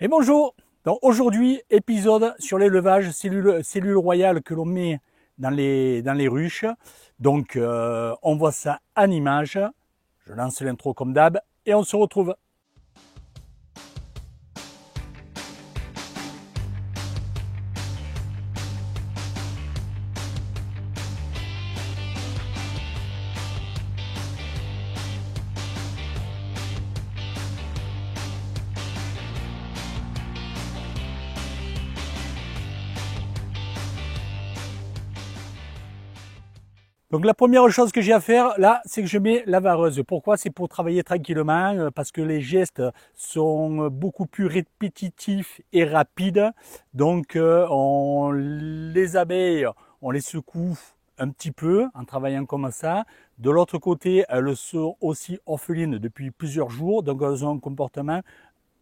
Et bonjour. Donc aujourd'hui, épisode sur l'élevage cellules royales que l'on met dans les ruches. Donc on voit ça en image. Je lance l'intro comme d'hab et on se retrouve. Donc la première chose que j'ai à faire là, c'est que je mets la vareuse. Pourquoi? C'est pour travailler tranquillement, parce que les gestes sont beaucoup plus répétitifs et rapides. Donc les abeilles, on les secoue un petit peu en travaillant comme ça. De l'autre côté, elles sont aussi orphelines depuis plusieurs jours, donc elles ont un comportement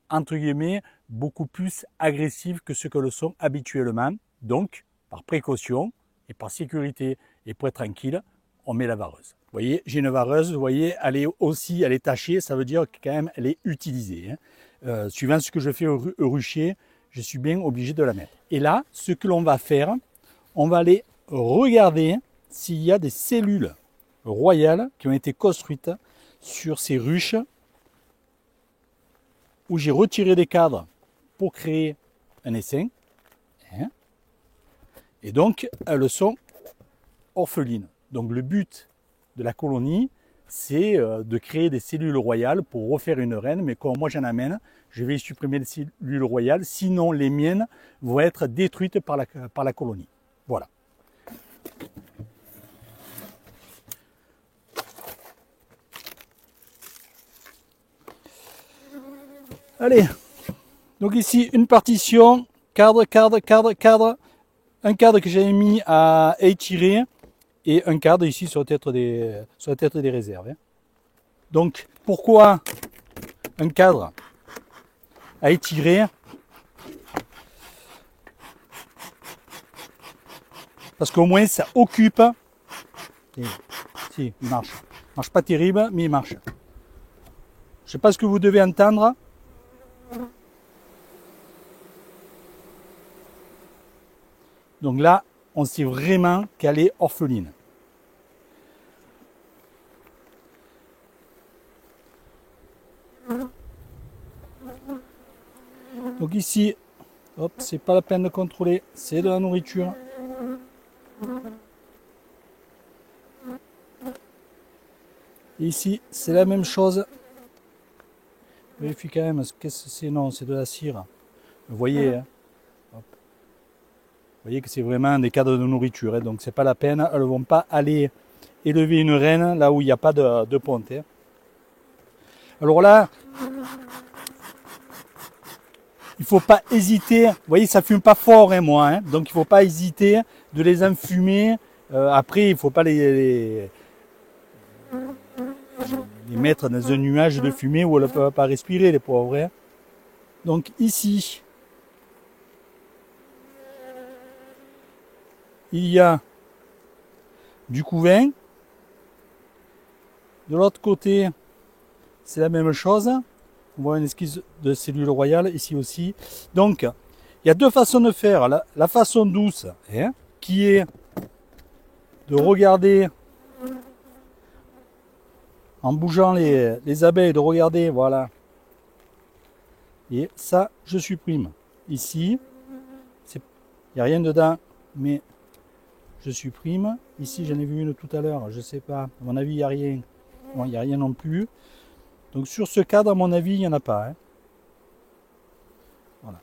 entre guillemets beaucoup plus agressif que ce que le sont habituellement. Donc, par précaution et par sécurité et pour être tranquille, on met la vareuse. Vous voyez, j'ai une vareuse, vous voyez, elle est tachée, ça veut dire que quand même elle est utilisée. Suivant ce que je fais au rucher, je suis bien obligé de la mettre. Et là, ce que l'on va faire, on va aller regarder s'il y a des cellules royales qui ont été construites sur ces ruches où j'ai retiré des cadres pour créer un essaim. Et donc, elles sont orphelines. Donc, le but de la colonie, c'est de créer des cellules royales pour refaire une reine. Mais quand moi j'en amène, je vais supprimer les cellules royales. Sinon, les miennes vont être détruites par la colonie. Voilà. Allez. Donc ici, une partition, cadre. Un cadre que j'avais mis à étirer et un cadre ici sur la tête des réserves. Donc pourquoi un cadre à étirer? Parce qu'au moins ça occupe. Si, il marche. Il marche pas terrible, mais il marche. Je sais pas ce que vous devez entendre. Donc là, on sait vraiment qu'elle est orpheline. Donc ici, hop, c'est pas la peine de contrôler, c'est de la nourriture. Et ici, c'est la même chose. Vérifiez quand même, qu'est-ce que c'est? Non, c'est de la cire. Vous voyez, hein, hop. Vous voyez que c'est vraiment des cadres de nourriture, hein, donc c'est pas la peine. Elles ne vont pas aller élever une reine là où il n'y a pas de ponte. Hein. Alors là, il faut pas hésiter. Vous voyez, ça fume pas fort, hein, moi. Hein, donc il faut pas hésiter de les enfumer. Après, il faut pas les mettre dans un nuage de fumée où elles ne peuvent pas respirer, les pauvres. Hein. Donc ici, il y a du couvain. De l'autre côté, c'est la même chose. On voit une esquisse de cellule royale ici aussi. Donc, il y a deux façons de faire. La façon douce, hein, qui est de regarder en bougeant les abeilles, de regarder, voilà. Et ça, je supprime. Ici, il n'y a rien dedans, mais je supprime. Ici, j'en ai vu une tout à l'heure, je ne sais pas. À mon avis, il n'y a rien. Bon, il n'y a rien non plus. Donc sur ce cadre, à mon avis, il n'y en a pas. Hein. Voilà.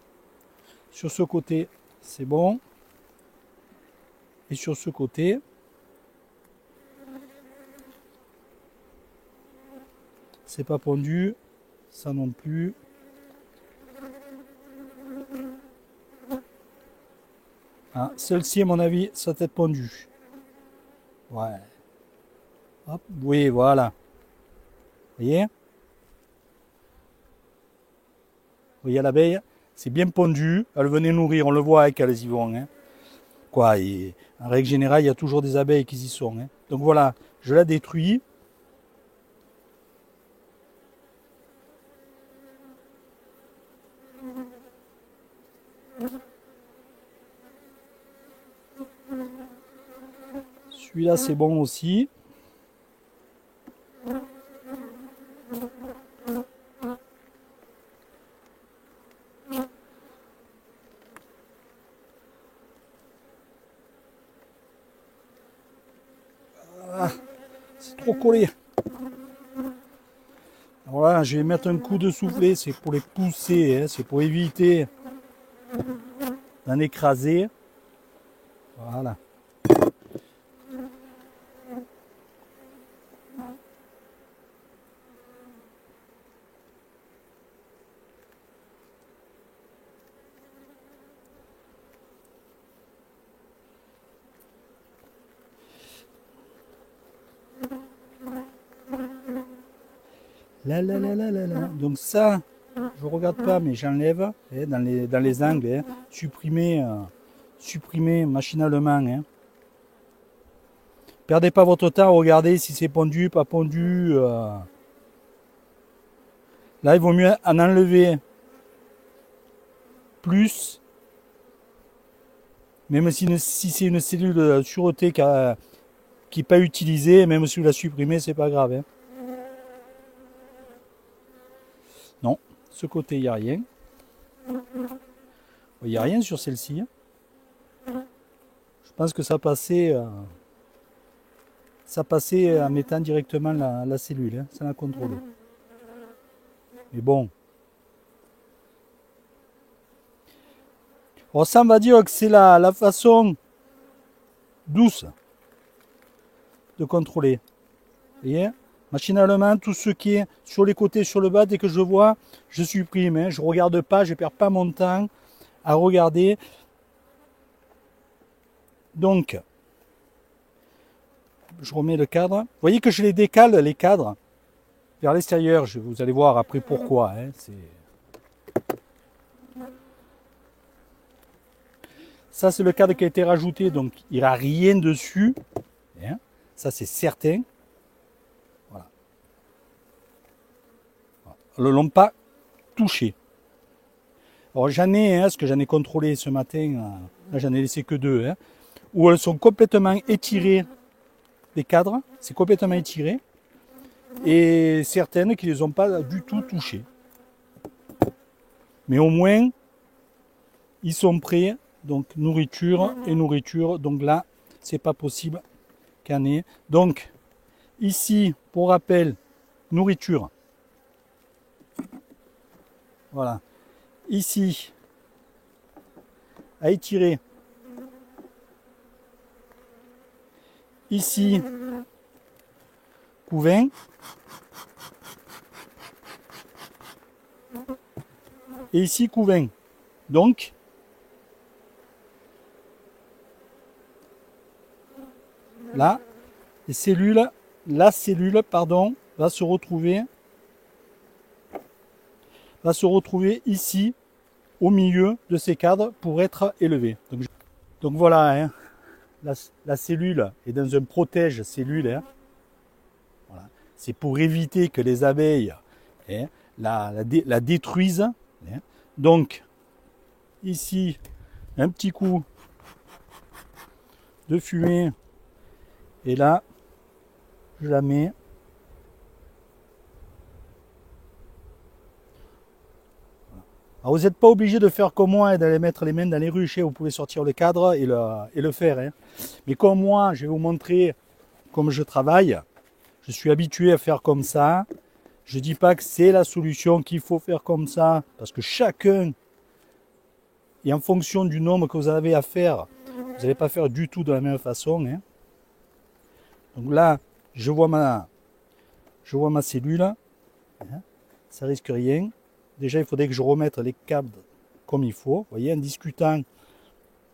Sur ce côté, c'est bon. Et sur ce côté, c'est pas pondu. Ça non plus. Ah, celle-ci, à mon avis, ça doit être pondu. Ouais. Hop, oui, voilà. Vous voyez? Vous voyez l'abeille? C'est bien pondu. Elle venait nourrir, on le voit qu'elles y vont. Hein. Quoi, et en règle générale, il y a toujours des abeilles qui y sont. Hein. Donc voilà, je la détruis. Celui-là, c'est bon aussi. Ah, c'est trop collé. Voilà, je vais mettre un coup de soufflet, c'est pour les pousser, hein, c'est pour éviter d'en écraser. Voilà. Là. Donc ça, je regarde pas, mais j'enlève dans les angles, hein, supprimer machinalement. Hein. Perdez pas votre temps à regarder si c'est pondu, pas pondu. Là, il vaut mieux en enlever plus, même si c'est une cellule de sûreté qui n'est pas utilisée, même si vous la supprimez, c'est pas grave. Hein. Non, ce côté, il n'y a rien. Il n'y a rien sur celle-ci. Je pense que ça passait en mettant directement la cellule, hein, sans la contrôler. Mais bon. Alors ça, on va dire que c'est la façon douce de contrôler. Vous voyez ? Machinalement, tout ce qui est sur les côtés, sur le bas, dès que je vois, je supprime. Hein. Je ne regarde pas, je ne perds pas mon temps à regarder. Donc, je remets le cadre. Vous voyez que je les décale, les cadres, vers l'extérieur. Vous allez voir après pourquoi. Hein. Ça, c'est le cadre qui a été rajouté, donc il n'y a rien dessus. Hein. Ça, c'est certain. Ne l'ont pas touché. Alors j'en ai, hein, ce que j'en ai contrôlé ce matin, là j'en ai laissé que 2, hein, où elles sont complètement étirées, les cadres, c'est complètement étiré, et certaines qui ne les ont pas du tout touchées. Mais au moins, ils sont prêts, donc nourriture et nourriture, donc là, c'est pas possible qu'il y en ait. Donc, ici, pour rappel, nourriture. Voilà. Ici, à étirer. Ici, couvain. Et ici, couvain. Donc, là, la cellule, va se retrouver ici, au milieu de ces cadres, pour être élevée. Donc voilà, hein, la cellule est dans un protège cellule. Hein. Voilà. C'est pour éviter que les abeilles hein, la détruisent. Hein. Donc, ici, un petit coup de fumée. Et là, je la mets. Alors vous n'êtes pas obligé de faire comme moi et d'aller mettre les mains dans les ruches. Vous pouvez sortir le cadre et le faire. Hein. Mais comme moi, je vais vous montrer comme je travaille. Je suis habitué à faire comme ça. Je ne dis pas que c'est la solution, qu'il faut faire comme ça. Parce que chacun, et en fonction du nombre que vous avez à faire, vous n'allez pas faire du tout de la même façon. Hein. Donc là, je vois ma cellule. Hein. Ça risque rien. Déjà, il faudrait que je remette les câbles comme il faut. Vous voyez, en discutant,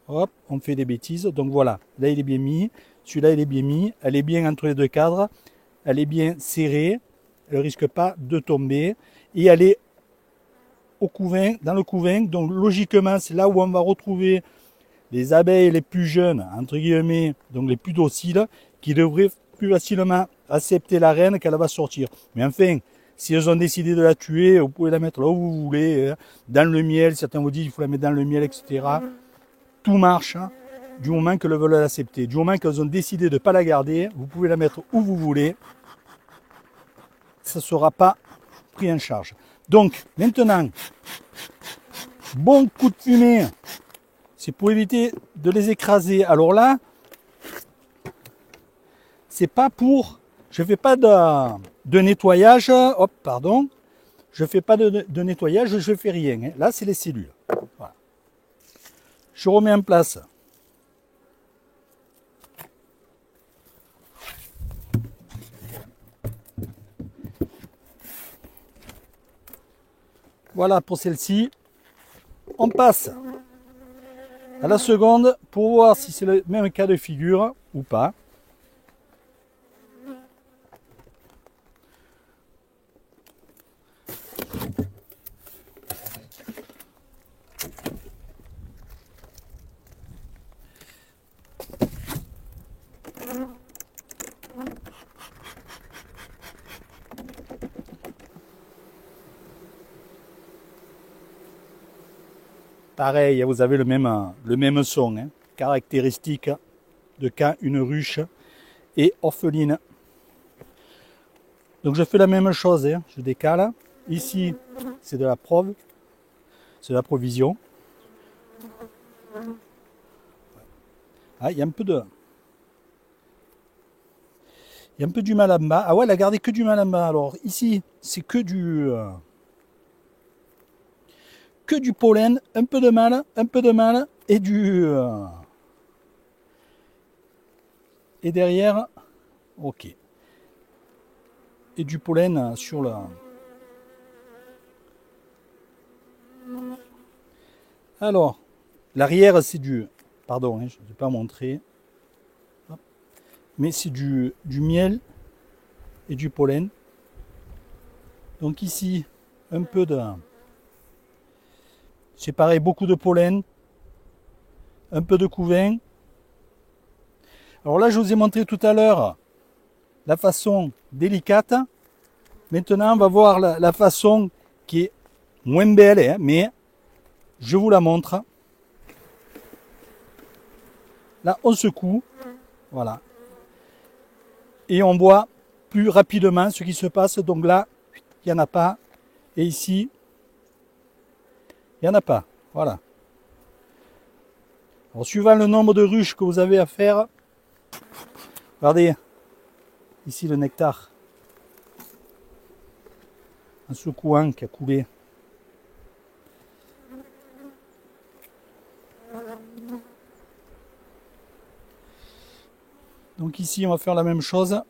hop, on fait des bêtises. Donc voilà, là, il est bien mis. Celui-là, il est bien mis. Elle est bien entre les deux cadres. Elle est bien serrée. Elle ne risque pas de tomber. Et elle est au couvain, dans le couvain. Donc logiquement, c'est là où on va retrouver les abeilles les plus jeunes, entre guillemets, donc les plus dociles, qui devraient plus facilement accepter la reine qu'elle va sortir. Mais enfin, Si elles ont décidé de la tuer, vous pouvez la mettre là où vous voulez, dans le miel, certains vous disent qu'il faut la mettre dans le miel, etc. Tout marche, hein, du moment qu'elles veulent l'accepter. Du moment qu'elles ont décidé de ne pas la garder, vous pouvez la mettre où vous voulez. Ça ne sera pas pris en charge. Donc, maintenant, bon coup de fumée, c'est pour éviter de les écraser. Alors là, c'est pas pour... Je fais pas de nettoyage. Hop, pardon. Je fais pas de nettoyage, je fais rien. Hein. Là, c'est les cellules. Voilà. Je remets en place. Voilà pour celle-ci. On passe à la seconde pour voir si c'est le même cas de figure ou pas. Pareil, vous avez le même son, hein, caractéristique de quand une ruche est orpheline. Donc je fais la même chose, hein, je décale. Ici, c'est de la preuve, c'est de la provision. Ah, il y a un peu de... Il y a un peu du mal en bas. Ah ouais, elle a gardé que du mal en bas. Alors ici, c'est que du pollen, un peu de mal, et et derrière, ok. Et du pollen sur le... Alors, l'arrière, c'est du... Pardon, hein, je ne vais pas montrer. Mais c'est du miel et du pollen. Donc ici, un peu de... C'est pareil, beaucoup de pollen, un peu de couvain. Alors là, je vous ai montré tout à l'heure la façon délicate. Maintenant, on va voir la façon qui est moins belle, hein, mais je vous la montre. Là, on secoue, voilà. Et on voit plus rapidement ce qui se passe. Donc là, il n'y en a pas. Et ici, il n'y en a pas. Voilà. Alors, suivant le nombre de ruches que vous avez à faire, regardez, ici le nectar, un secouant qui a coulé. Donc ici, on va faire la même chose.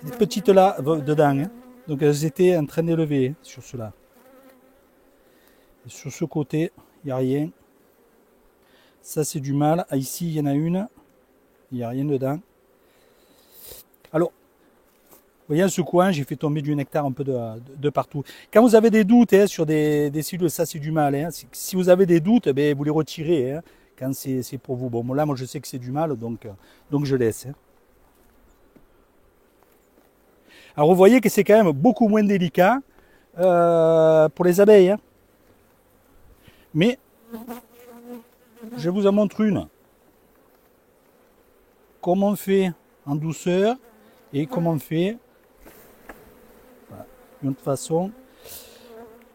Des petites là dedans, hein. Donc elles étaient en train d'élever, hein, sur cela. Et sur ce côté, il n'y a rien. Ça c'est du mâle. Ah, ici il y en a une, il n'y a rien dedans. Alors, vous voyez, en secouant, j'ai fait tomber du nectar un peu de partout. Quand vous avez des doutes, hein, sur des cellules, ça c'est du mâle. Hein. Si vous avez des doutes, ben, vous les retirez, hein, quand c'est pour vous. Bon, là, moi je sais que c'est du mâle, donc je laisse. Hein. Alors vous voyez que c'est quand même beaucoup moins délicat pour les abeilles. Hein. Mais je vous en montre une. Comment on fait en douceur et comment on fait voilà, d'une autre façon.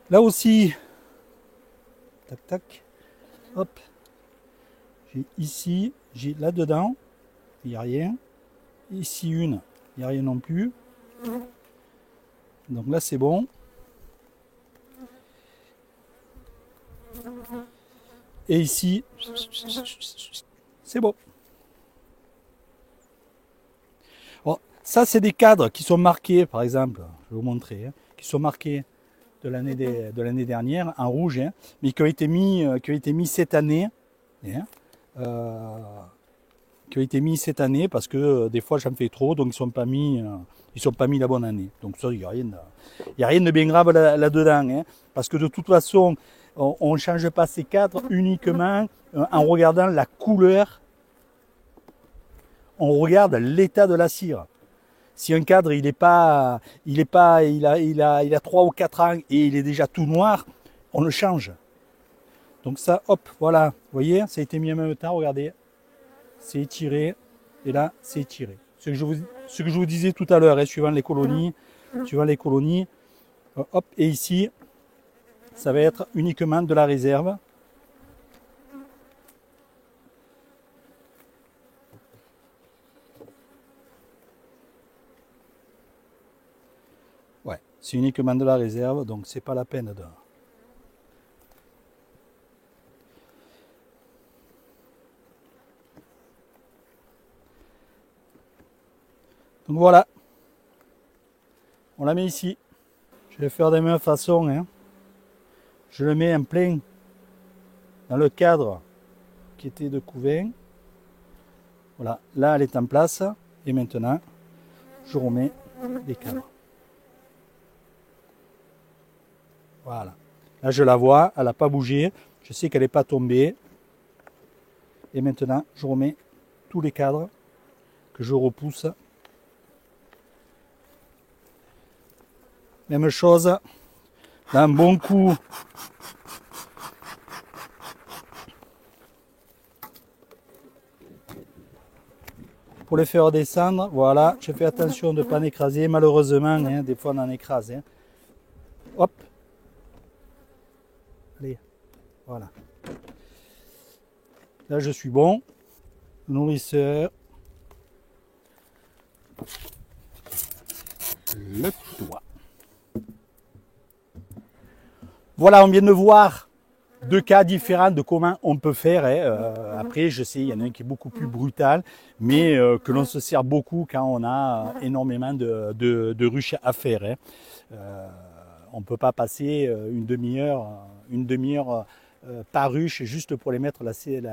Là aussi, tac tac, hop, j'ai ici, j'ai là-dedans, il n'y a rien. Ici une, il n'y a rien non plus. Donc là c'est bon. Et ici, c'est bon. Bon, ça c'est des cadres qui sont marqués, par exemple, je vais vous montrer, hein, qui sont marqués de l'année dernière en rouge, hein, mais qui ont été mis cette année, hein, qui ont été mis cette année parce que des fois j'en fais trop, donc ils sont pas mis la bonne année. Donc ça, il n'y a rien de bien grave là-dedans, hein, parce que de toute façon, on ne change pas ces cadres uniquement en regardant la couleur, on regarde l'état de la cire. Si un cadre il a 3 ou 4 ans et il est déjà tout noir, on le change. Donc ça, hop, voilà, vous voyez, ça a été mis en même temps, regardez, c'est étiré, et là, c'est étiré. Ce que je vous disais tout à l'heure, hein, suivant les colonies, hop, et ici, ça va être uniquement de la réserve. Ouais, c'est uniquement de la réserve, donc c'est pas la peine de... Donc voilà, on la met ici. Je vais faire de la même façon, hein. Je le mets en plein dans le cadre qui était de couvain. Voilà, là elle est en place et maintenant je remets les cadres. Voilà, là je la vois, elle n'a pas bougé, je sais qu'elle n'est pas tombée. Et maintenant je remets tous les cadres que je repousse. Même chose, d'un bon coup. Pour les faire descendre, voilà, je fais attention de ne pas en écraser, malheureusement, hein, des fois on en écrase. Hein. Hop. Allez, voilà. Là je suis bon. Nourrisseur. Le doigt. Voilà, on vient de voir deux cas différents de comment on peut faire. Hein. Après, je sais, il y en a un qui est beaucoup plus brutal, mais que l'on se sert beaucoup quand on a énormément de ruches à faire. Hein. On ne peut pas passer une demi-heure par ruche juste pour les mettre la cellule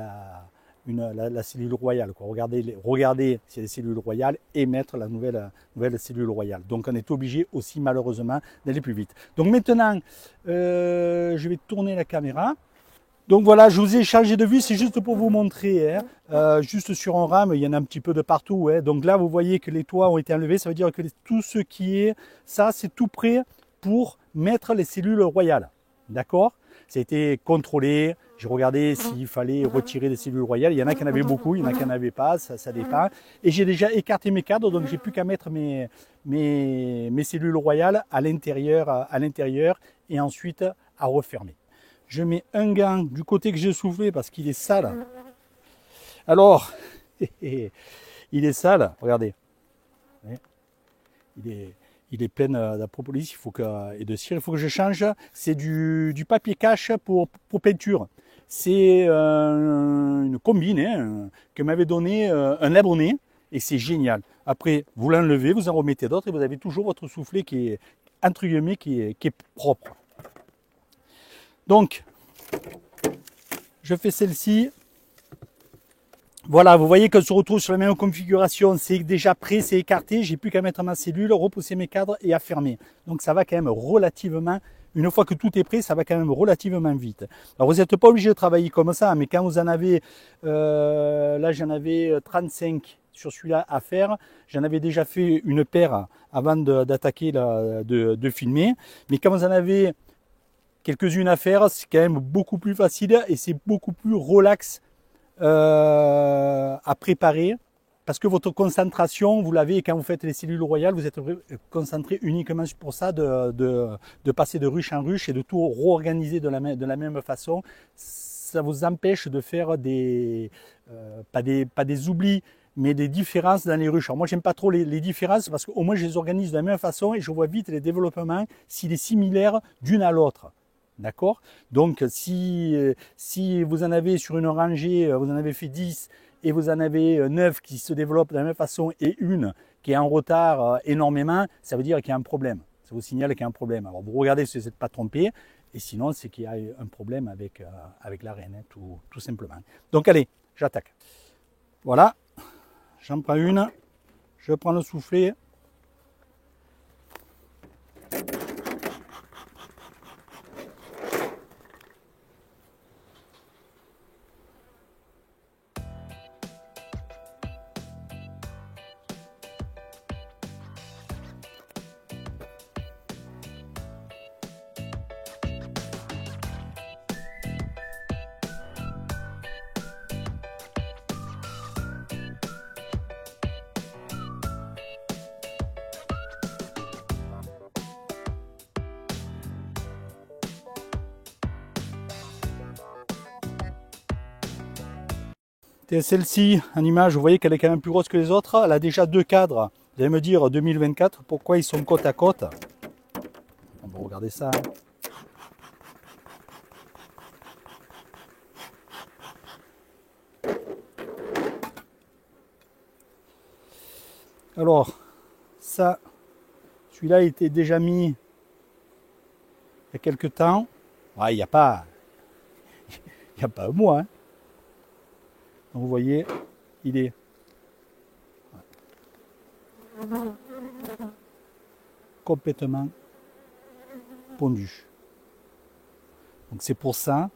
royale. Quoi. Regardez s'il y a des cellules royales et mettre la nouvelle cellule royale. Donc on est obligé aussi malheureusement d'aller plus vite. Donc maintenant, je vais tourner la caméra. Donc voilà, je vous ai changé de vue, c'est juste pour vous montrer. Hein. Juste sur un rame, il y en a un petit peu de partout. Hein. Donc là, vous voyez que les toits ont été enlevés, ça veut dire que tout ce qui est, ça c'est tout prêt pour mettre les cellules royales. D'accord? Ça a été contrôlé, j'ai regardé s'il fallait retirer des cellules royales. Il y en a qui en avaient beaucoup, il y en a qui n'en avaient pas, ça dépend. Et j'ai déjà écarté mes cadres, donc j'ai plus qu'à mettre mes cellules royales à l'intérieur et ensuite à refermer. Je mets un gant du côté que j'ai soufflé parce qu'il est sale. Alors, il est sale, regardez. Il est plein d'apropolis et de cire. Il faut que je change. C'est du papier cache pour peinture. C'est une combine hein, que m'avait donné un abonné et c'est génial. Après, vous l'enlevez, vous en remettez d'autres et vous avez toujours votre soufflet qui est, entre guillemets, qui est propre. Donc, je fais celle-ci. Voilà, vous voyez qu'on se retrouve sur la même configuration, c'est déjà prêt, c'est écarté, j'ai plus qu'à mettre ma cellule, repousser mes cadres et à fermer. Donc ça va quand même relativement, une fois que tout est prêt, ça va quand même relativement vite. Alors vous n'êtes pas obligé de travailler comme ça, mais quand vous en avez, là j'en avais 35 sur celui-là à faire, j'en avais déjà fait une paire avant d'attaquer, de filmer, mais quand vous en avez quelques-unes à faire, c'est quand même beaucoup plus facile et c'est beaucoup plus relax à préparer parce que votre concentration, vous l'avez quand vous faites les cellules royales, vous êtes concentré uniquement pour ça de passer de ruche en ruche et de tout réorganiser de la même façon. Ça vous empêche de faire pas des oublis, mais des différences dans les ruches. Alors moi, j'aime pas trop les différences parce qu'au moins, je les organise de la même façon et je vois vite les développements s'il est similaire d'une à l'autre. D'accord? Donc, si vous en avez sur une rangée, vous en avez fait 10 et vous en avez 9 qui se développent de la même façon et une qui est en retard énormément, ça veut dire qu'il y a un problème. Ça vous signale qu'il y a un problème. Alors, vous regardez si vous n'êtes pas trompé et sinon, c'est qu'il y a un problème avec la reine, hein, tout simplement. Donc, allez, j'attaque. Voilà. j'en prends une, je prends le soufflet. Celle-ci, en image, vous voyez qu'elle est quand même plus grosse que les autres. Elle a déjà deux cadres. Vous allez me dire 2024, pourquoi ils sont côte à côte. On va regarder ça. Alors, ça, celui-là était déjà mis il y a quelques temps. Ouais, il n'y a pas un mois. Hein. Donc vous voyez, il est complètement pondu. Donc c'est pour ça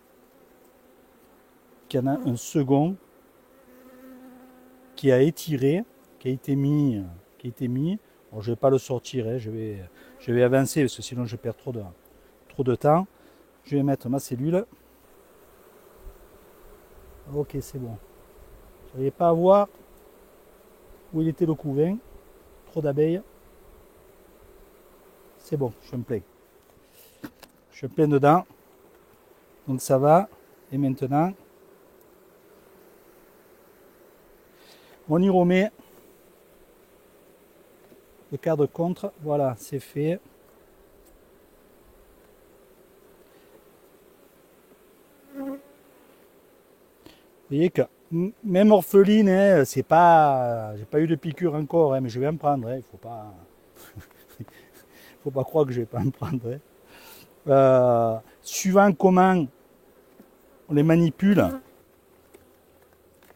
qu'il y en a un second qui a étiré, qui a été mis. Alors, je ne vais pas le sortir, hein, je vais avancer parce que sinon je perds trop de temps. Je vais mettre ma cellule. Ok, c'est bon. Je n'arrivais pas à voir où il était le couvain. Trop d'abeilles. C'est bon, je me plains. Je me plains dedans. Donc ça va. Et maintenant, on y remet le cadre contre. Voilà, c'est fait. Vous voyez que même orpheline, hein, c'est pas, j'ai pas eu de piqûre encore, hein, mais je vais en prendre. Hein, il faut pas croire que je vais pas en prendre. Hein. Suivant comment on les manipule,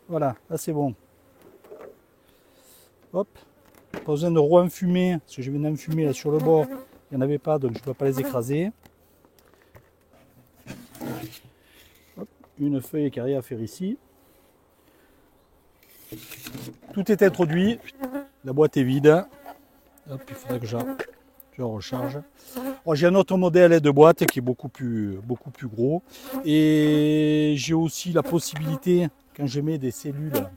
voilà, là c'est bon. Hop, pas besoin de re-enfumer, parce que je viens d'enfumer là sur le bord, il n'y en avait pas, donc je ne peux pas les écraser. Hop, une feuille qui arrive à faire ici. Tout est introduit, la boîte est vide. Hop, il faudrait que je recharge. J'ai un autre modèle de boîte qui est beaucoup plus gros. Et j'ai aussi la possibilité, quand je mets des cellules,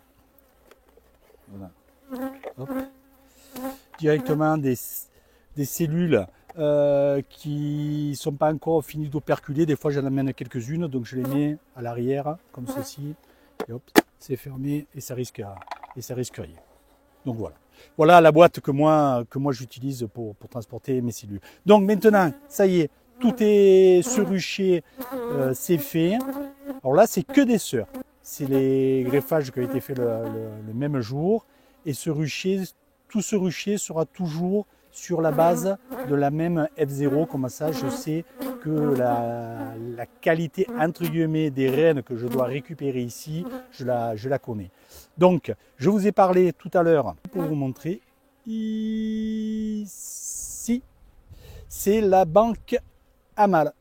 voilà, hop, directement des cellules qui ne sont pas encore finies d'operculer. Des fois, j'en amène quelques-unes, donc je les mets à l'arrière, comme ceci. Et hop, c'est fermé et ça risque rien. Donc voilà. Voilà la boîte que moi j'utilise pour transporter mes cellules. Donc maintenant, ça y est, tout est serruché, c'est fait. Alors là, c'est que des sœurs. C'est les greffages qui ont été faits le même jour. Et tout ce rucher sera toujours sur la base de la même F0. Comme ça, je sais que la qualité entre guillemets des rennes que je dois récupérer ici, je la connais. Donc, je vous ai parlé tout à l'heure pour vous montrer. Ici, c'est la banque à mâles.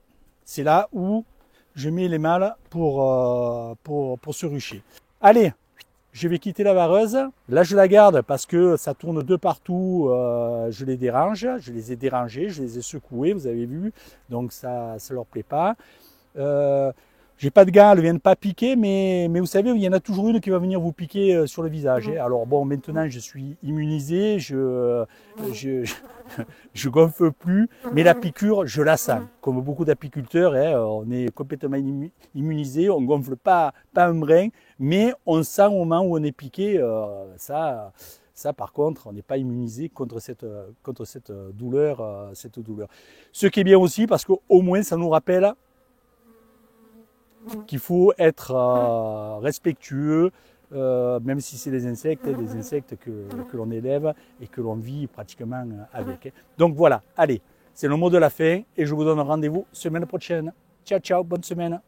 C'est là où je mets les mâles pour se rucher. Allez, je vais quitter la vareuse. Là, je la garde parce que ça tourne de partout. Je les dérange. Je les ai dérangés, je les ai secoués, vous avez vu. Donc, ça ne leur plaît pas. J'ai pas de gants, elles ne viennent pas piquer, mais vous savez, il y en a toujours une qui va venir vous piquer sur le visage. Hein. Alors bon, maintenant je suis immunisé, je gonfle plus, mais la piqûre, je la sens. Comme beaucoup d'apiculteurs, hein, on est complètement immunisé, on gonfle pas un brin, mais on sent au moment où on est piqué, ça par contre, on n'est pas immunisé contre cette douleur, Ce qui est bien aussi, parce qu'au moins ça nous rappelle qu'il faut être respectueux, même si c'est des insectes que l'on élève et que l'on vit pratiquement avec. Donc voilà, allez, c'est le mot de la fin et je vous donne rendez-vous semaine prochaine. Ciao, ciao, bonne semaine.